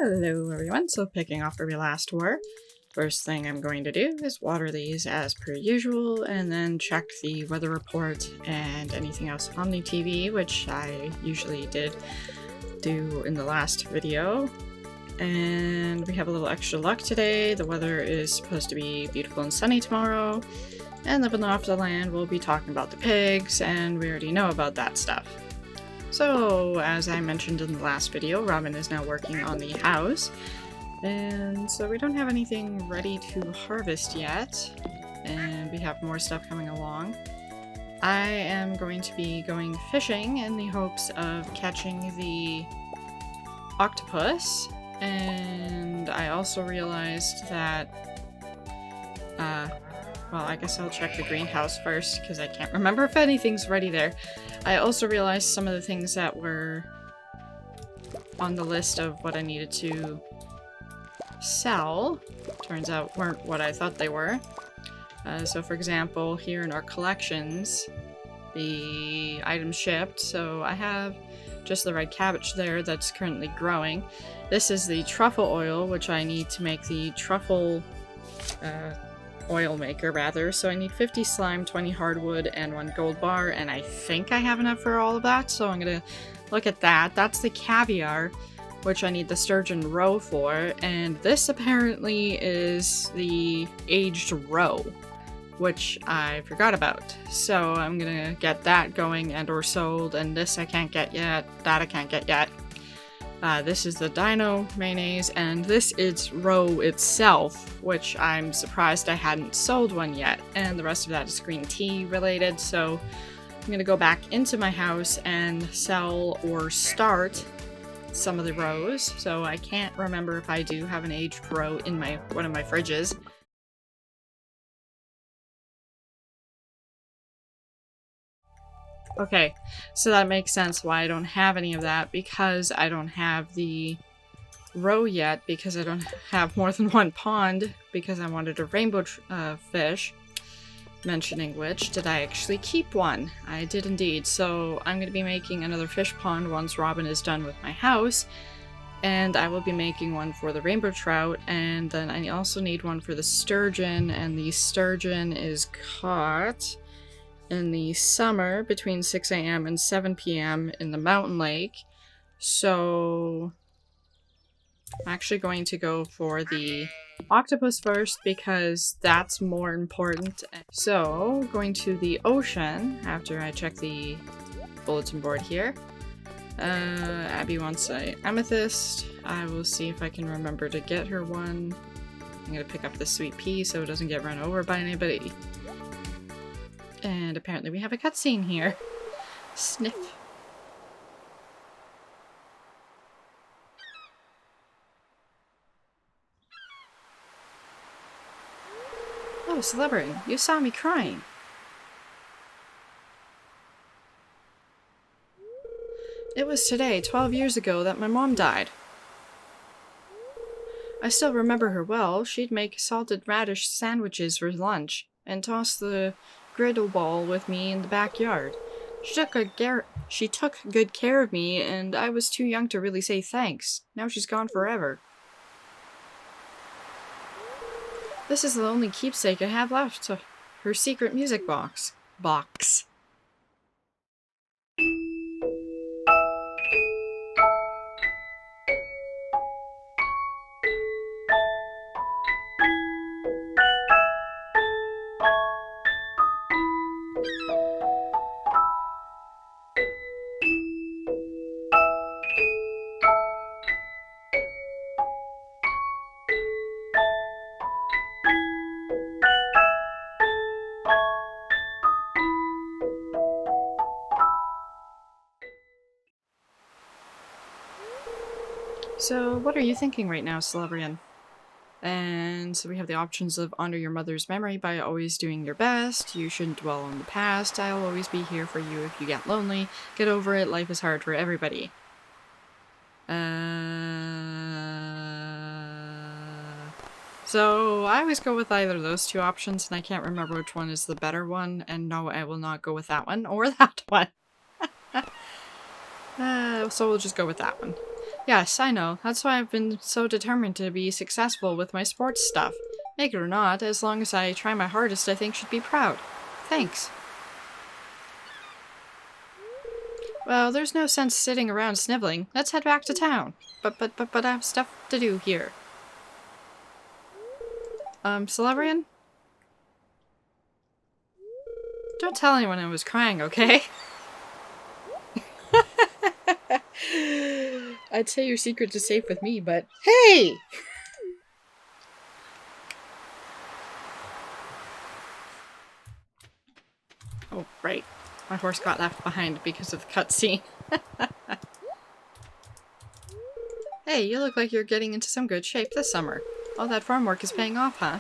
Hello everyone, so picking off where we last were, first thing I'm going to do is water these as per usual and then check the weather report and anything else on the TV, which I usually did do in the last video. And we have a little extra luck today. The weather is supposed to be beautiful and sunny tomorrow, and living off the land we'll be talking about the pigs, and we already know about that stuff. So, as I mentioned in the last video, Robin is now working on the house, and so we don't have anything ready to harvest yet, and we have more stuff coming along. I am going to be going fishing in the hopes of catching the octopus, and I also realized that, well, I guess I'll check the greenhouse first, because I can't remember if anything's ready there. I also realized some of the things that were on the list of what I needed to sell, turns out weren't what I thought they were. So for example, here in our collections, the items shipped, so I have just the red cabbage there that's currently growing. This is the truffle oil, which I need to make the truffle oil maker, rather. So I need 50 slime, 20 hardwood, and 1 gold bar, and I think I have enough for all of that, so I'm gonna look at that. That's the caviar, which I need the sturgeon roe for, and this apparently is the aged roe, which I forgot about. So I'm gonna get that going and or sold, and this I can't get yet, that I can't get yet. This is the dino mayonnaise, and this is roe itself, which I'm surprised I hadn't sold one yet, and the rest of that is green tea related, so I'm gonna go back into my house and sell or start some of the roes. So I can't remember if I do have an aged roe in one of my fridges. Okay, so that makes sense why I don't have any of that, because I don't have the roe yet, because I don't have more than 1 pond, because I wanted a rainbow fish. Mentioning which, did I actually keep one? I did indeed, so I'm going to be making another fish pond once Robin is done with my house, and I will be making one for the rainbow trout, and then I also need one for the sturgeon, and the sturgeon is caught in the summer between 6 AM and 7 PM in the mountain lake. So I'm actually going to go for the octopus first because that's more important. So going to the ocean after I check the bulletin board here. Abby wants an amethyst. I will see if I can remember to get her one. I'm gonna pick up the sweet pea so it doesn't get run over by anybody. And apparently we have a cutscene here. Sniff. Oh, Celebrity, you saw me crying. It was today, 12 years ago, that my mom died. I still remember her well. She'd make salted radish sandwiches for lunch and toss the griddle ball with me in the backyard. She took good care of me, and I was too young to really say thanks. Now she's gone forever. This is the only keepsake I have left. Her secret music box. So, what are you thinking right now, Celebrian? And so we have the options of honor your mother's memory by always doing your best. You shouldn't dwell on the past. I'll always be here for you if you get lonely. Get over it. Life is hard for everybody. So I always go with either of those 2 options, and I can't remember which one is the better one. And no, I will not go with that one or that one. So we'll just go with that one. Yes, I know. That's why I've been so determined to be successful with my sports stuff. Make it or not, as long as I try my hardest, I think should be proud. Thanks. Well, there's no sense sitting around sniveling. Let's head back to town. But I have stuff to do here. Celebrian? Don't tell anyone I was crying, okay? I'd say your secret is safe with me, but hey! Oh, right. My horse got left behind because of the cutscene. Hey, you look like you're getting into some good shape this summer. All that farm work is paying off, huh?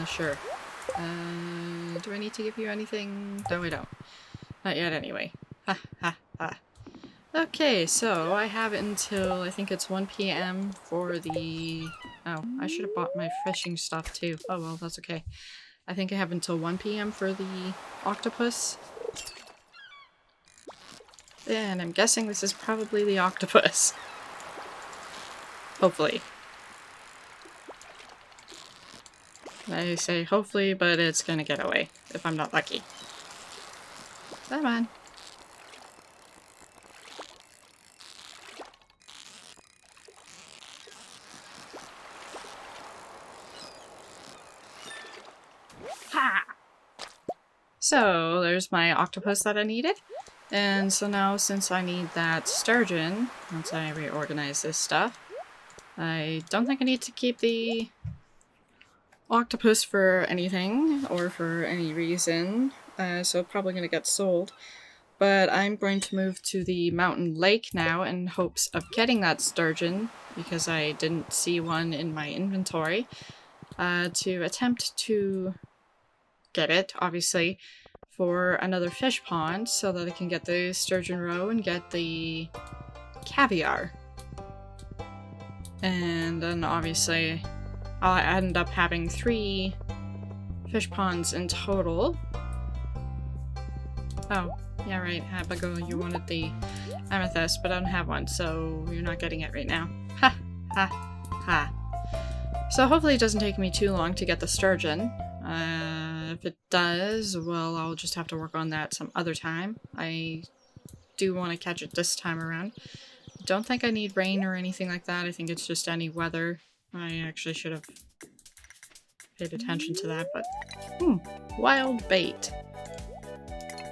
Sure. Do I need to give you anything? No, I don't. Not yet, anyway. Ha, ha, ha. Okay, so I have until, I think it's 1 p.m. for the... Oh, I should have bought my fishing stuff too. Oh well, that's okay. I think I have until 1 p.m. for the octopus. And I'm guessing this is probably the octopus. Hopefully. I say hopefully, but it's gonna get away if I'm not lucky. Come on. Ha! So there's my octopus that I needed. And so now since I need that sturgeon, once I reorganize this stuff, I don't think I need to keep the octopus for anything or for any reason. So probably gonna get sold. But I'm going to move to the mountain lake now in hopes of getting that sturgeon, because I didn't see one in my inventory, to attempt to get it, obviously, for another fish pond so that I can get the sturgeon roe and get the caviar. And then obviously I'll end up having 3 fish ponds in total. Oh. Yeah, right, Abigail, you wanted the amethyst, but I don't have one, so you're not getting it right now. Ha! Ha! Ha! So hopefully it doesn't take me too long to get the sturgeon. If it does, well, I'll just have to work on that some other time. I do want to catch it this time around. Don't think I need rain or anything like that. I think it's just any weather. I actually should have paid attention to that, but... Wild bait.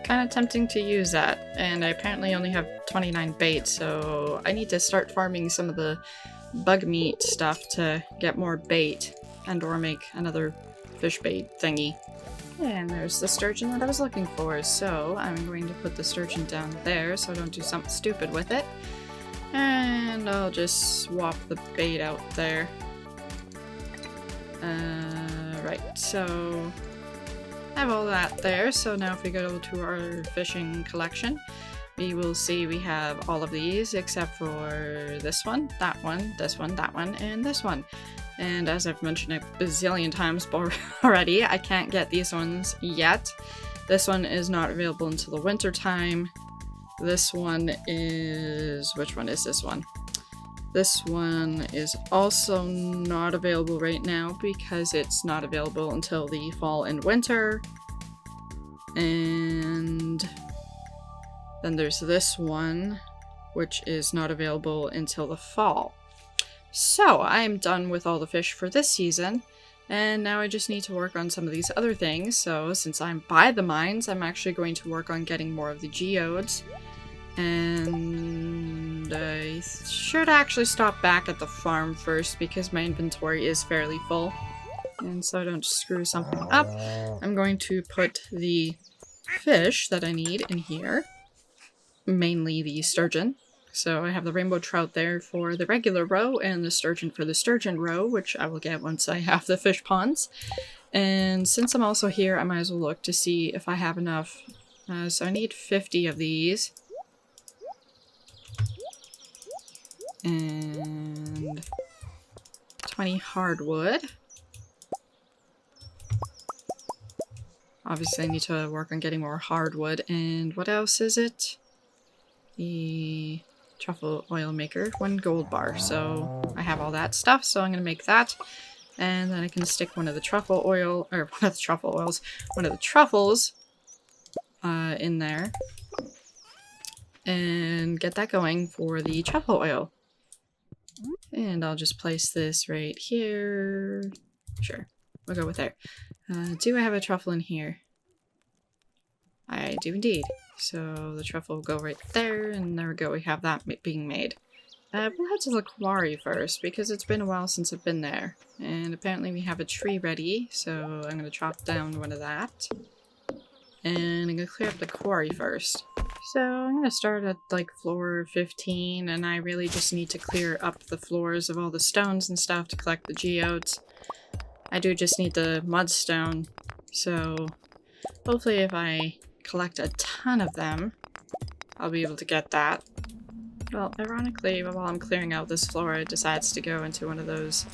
Kind of tempting to use that, and I apparently only have 29 bait, so I need to start farming some of the bug meat stuff to get more bait and or make another fish bait thingy. And there's the sturgeon that I was looking for, so I'm going to put the sturgeon down there so I don't do something stupid with it. And I'll just swap the bait out there. Right, so... I have all that there, so now if we go to our fishing collection, we will see we have all of these except for this one, that one, this one, that one, and this one. And as I've mentioned a bazillion times already, I can't get these ones yet. This one is not available until the winter time. This one is... which one is this one? This one is also not available right now because it's not available until the fall and winter. And then there's this one, which is not available until the fall. So I'm done with all the fish for this season, and now I just need to work on some of these other things. So since I'm by the mines, I'm actually going to work on getting more of the geodes. And I should actually stop back at the farm first because my inventory is fairly full. And so I don't screw something up, I'm going to put the fish that I need in here. Mainly the sturgeon. So I have the rainbow trout there for the regular roe and the sturgeon for the sturgeon roe, which I will get once I have the fish ponds. And since I'm also here, I might as well look to see if I have enough. So I need 50 of these. And 20 hardwood. Obviously I need to work on getting more hardwood. And what else is it? The truffle oil maker, 1 gold bar. So I have all that stuff, so I'm gonna make that. And then I can stick one of the truffle oil, or one of the truffle oils, one of the truffles in there. And get that going for the truffle oil. And I'll just place this right here. Sure, we'll go with there. Do I have a truffle in here? I do indeed. So the truffle will go right there, and there we go, we have that being made. We'll head to the quarry first, because it's been a while since I've been there. And apparently we have a tree ready, so I'm gonna chop down one of that. And I'm gonna clear up the quarry first. So I'm gonna start at like floor 15, and I really just need to clear up the floors of all the stones and stuff to collect the geodes. I do just need the mudstone, so hopefully if I collect a ton of them, I'll be able to get that. Well, ironically, while I'm clearing out this floor, it decides to go into one of those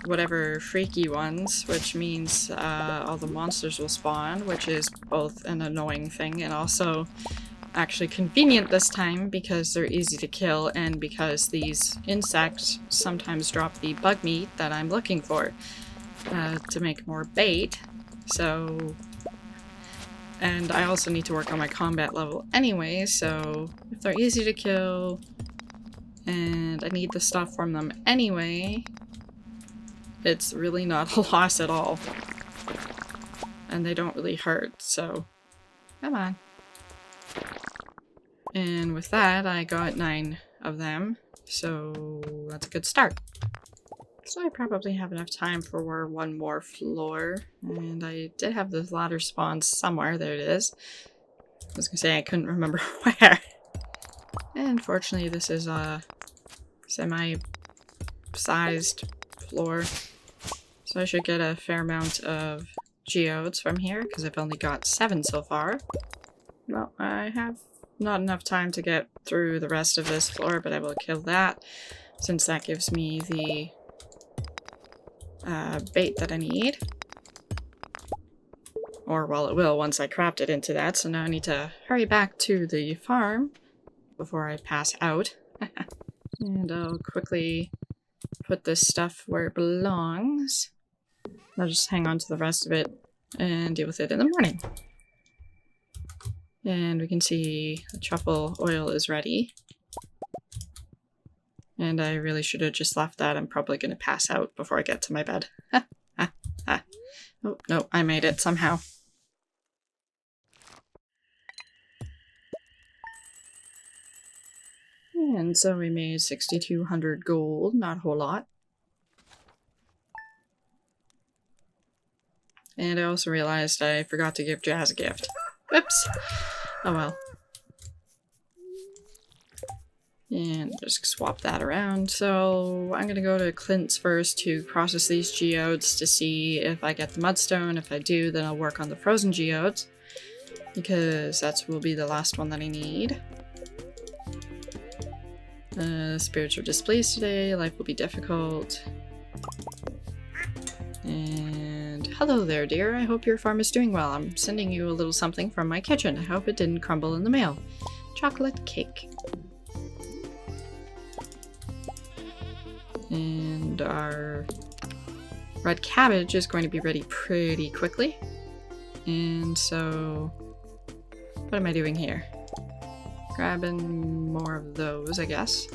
whatever freaky ones, which means all the monsters will spawn, which is both an annoying thing and also actually convenient this time because they're easy to kill and because these insects sometimes drop the bug meat that I'm looking for to make more bait. So, and I also need to work on my combat level anyway, so if they're easy to kill and I need the stuff from them anyway, it's really not a loss at all. And they don't really hurt, so come on. And with that, I got 9 of them, so that's a good start. So I probably have enough time for one more floor, and I did have the ladder spawn somewhere. There it is. I was gonna say I couldn't remember where. And fortunately this is a semi-sized floor, so I should get a fair amount of geodes from here, because I've only got 7 so far. Well, I have not enough time to get through the rest of this floor, but I will kill that, since that gives me the bait that I need. Or, well, it will once I craft it into that, so now I need to hurry back to the farm before I pass out. And I'll quickly put this stuff where it belongs. I'll just hang on to the rest of it and deal with it in the morning. And we can see the truffle oil is ready. And I really should have just left that. I'm probably going to pass out before I get to my bed. Oh, no, I made it somehow. And so we made 6,200 gold, not a whole lot. And I also realized I forgot to give Jazz a gift. Whoops! Oh well. And just swap that around. So I'm gonna go to Clint's first to process these geodes to see if I get the mudstone. If I do, then I'll work on the frozen geodes, because that will be the last one that I need. Spirits are displeased today. Life will be difficult. And hello there, dear. I hope your farm is doing well. I'm sending you a little something from my kitchen. I hope it didn't crumble in the mail. Chocolate cake. And our red cabbage is going to be ready pretty quickly. And so, what am I doing here? Grabbing more of those, I guess.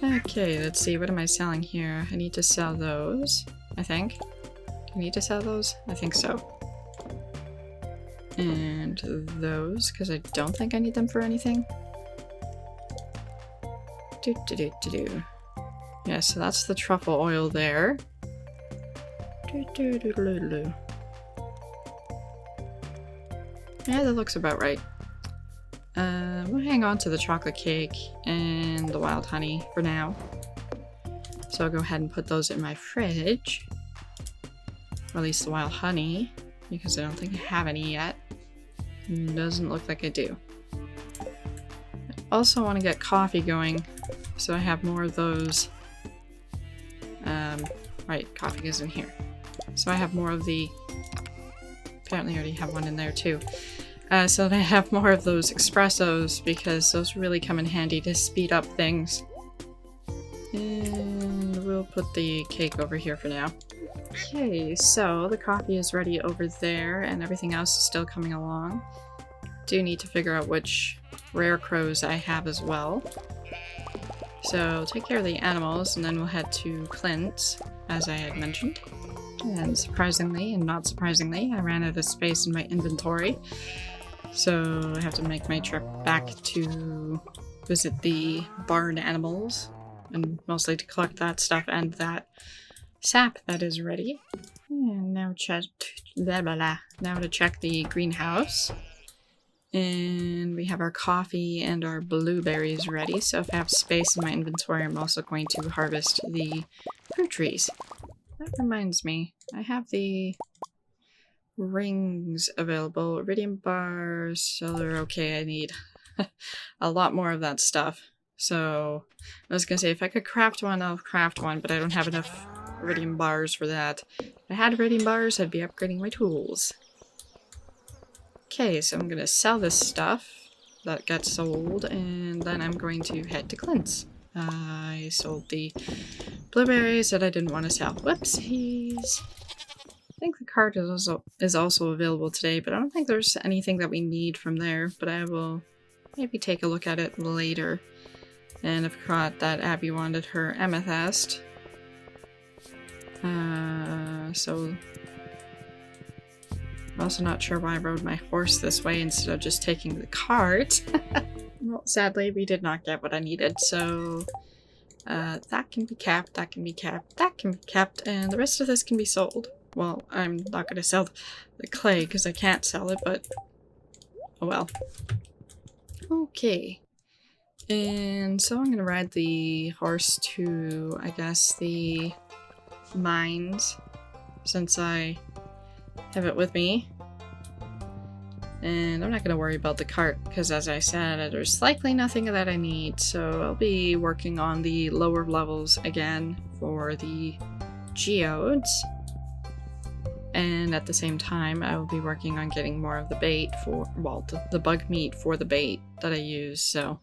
Okay, let's see, what am I selling here? I need to sell those, I think. I need to sell those? I think so. And those, because I don't think I need them for anything. Yeah, so that's the truffle oil there. Yeah, that looks about right. We'll hang on to the chocolate cake and the wild honey for now. So I'll go ahead and put those in my fridge. Or at least the wild honey, because I don't think I have any yet. Doesn't look like I do. I also want to get coffee going, so I have more of those. Right, coffee goes in here. So I have more of the... Apparently I already have one in there too. So I have more of those espressos because those really come in handy to speed up things. And we'll put the cake over here for now. Okay, so the coffee is ready over there and everything else is still coming along. Do need to figure out which rare crows I have as well. So take care of the animals and then we'll head to Clint's, as I had mentioned. And surprisingly, and not surprisingly, I ran out of space in my inventory. So I have to make my trip back to visit the barn animals. And mostly to collect that stuff and that sap that is ready. And now now to check the greenhouse. And we have our coffee and our blueberries ready. So if I have space in my inventory, I'm also going to harvest the fruit trees. That reminds me, I have the rings available. Iridium bars, solar, okay, I need a lot more of that stuff. So I was gonna say, if I could craft one, I'll craft one, but I don't have enough iridium bars for that. If I had iridium bars, I'd be upgrading my tools. Okay, so I'm gonna sell this stuff that gets sold, and then I'm going to head to Clint's. I sold the blueberries that I didn't want to sell. Whoopsies! I think the cart is also available today, but I don't think there's anything that we need from there, but I will maybe take a look at it later. And I forgot that Abby wanted her amethyst. So I'm also not sure why I rode my horse this way instead of just taking the cart. Well, sadly, we did not get what I needed, so that can be kept, that can be kept, that can be kept, and the rest of this can be sold. Well, I'm not going to sell the clay because I can't sell it, but oh well. Okay. And so I'm going to ride the horse to, I guess, the mines, since I have it with me. And I'm not going to worry about the cart, because as I said, there's likely nothing that I need, so I'll be working on the lower levels again for the geodes. And at the same time, I will be working on getting more of the bait for, well, the bug meat for the bait that I use, so...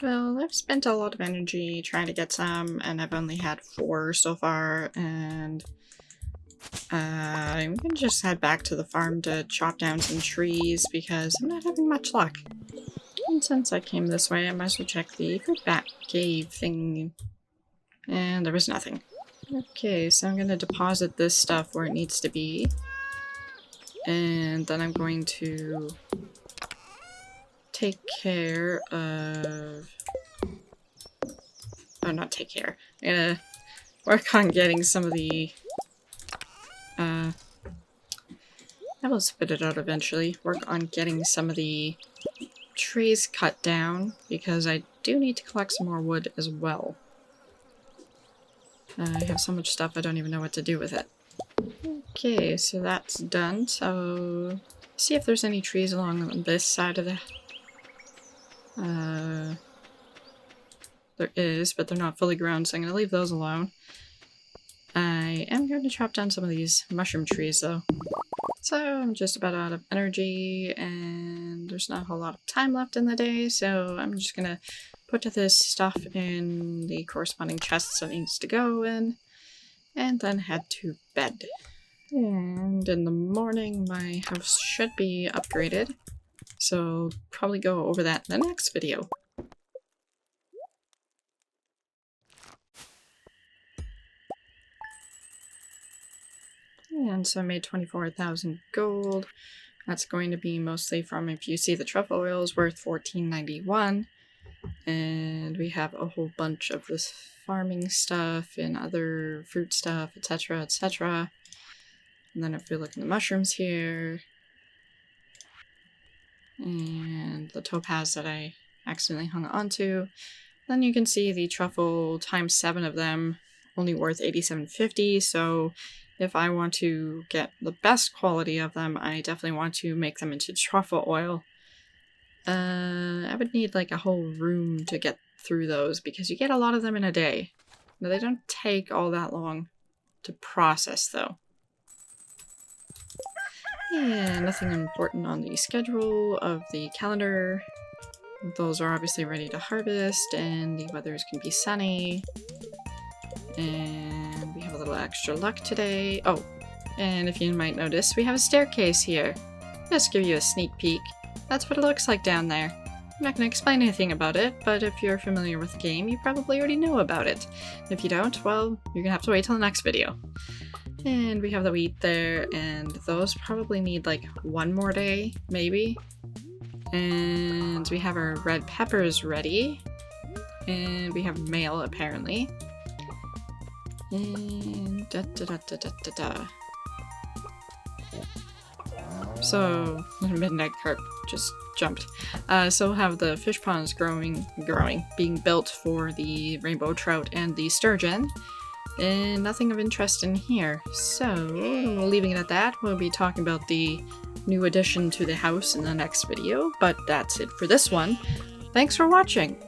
Well, I've spent a lot of energy trying to get some, and I've only had 4 so far, and I'm gonna just head back to the farm to chop down some trees because I'm not having much luck. And since I came this way, I might as well check the fruit bat cave thing, and there was nothing. Okay, so I'm gonna deposit this stuff where it needs to be, and then I'm going to take care of... Oh, not take care. I'm gonna work on getting some of the... I will spit it out eventually. Work on getting some of the trees cut down, because I do need to collect some more wood as well. I have so much stuff I don't even know what to do with it. Okay, so that's done. So, see if there's any trees along this side of the... There is, but they're not fully grown, so I'm going to leave those alone. I am going to chop down some of these mushroom trees, though. So I'm just about out of energy, and there's not a whole lot of time left in the day, so I'm just going to put this stuff in the corresponding chests that it needs to go in, and then head to bed. And in the morning, my house should be upgraded, so probably go over that in the next video. And so I made 24,000 gold. That's going to be mostly from, if you see, the truffle oil is worth $14.91. And we have a whole bunch of this farming stuff and other fruit stuff, etc., etc. And then if we look at the mushrooms here, and the topaz that I accidentally hung onto, then you can see the truffle times 7 of them, only worth $87.50. So if I want to get the best quality of them, I definitely want to make them into truffle oil. I would need like a whole room to get through those because you get a lot of them in a day. Now, they don't take all that long to process, though. Yeah, nothing important on the schedule of the calendar. Those are obviously ready to harvest, and the weather is going to be sunny. And we have a little extra luck today. Oh, and if you might notice, we have a staircase here. Just give you a sneak peek. That's what it looks like down there. I'm not going to explain anything about it, but if you're familiar with the game, you probably already know about it. If you don't, well, you're going to have to wait till the next video. And we have the wheat there, and those probably need like one more day, maybe. And we have our red peppers ready. And we have mail, apparently. And So, Midnight Carp just jumped. So we'll have the fish ponds being built for the rainbow trout and the sturgeon. And nothing of interest in here. So, leaving it at that, we'll be talking about the new addition to the house in the next video. But that's it for this one. Thanks for watching!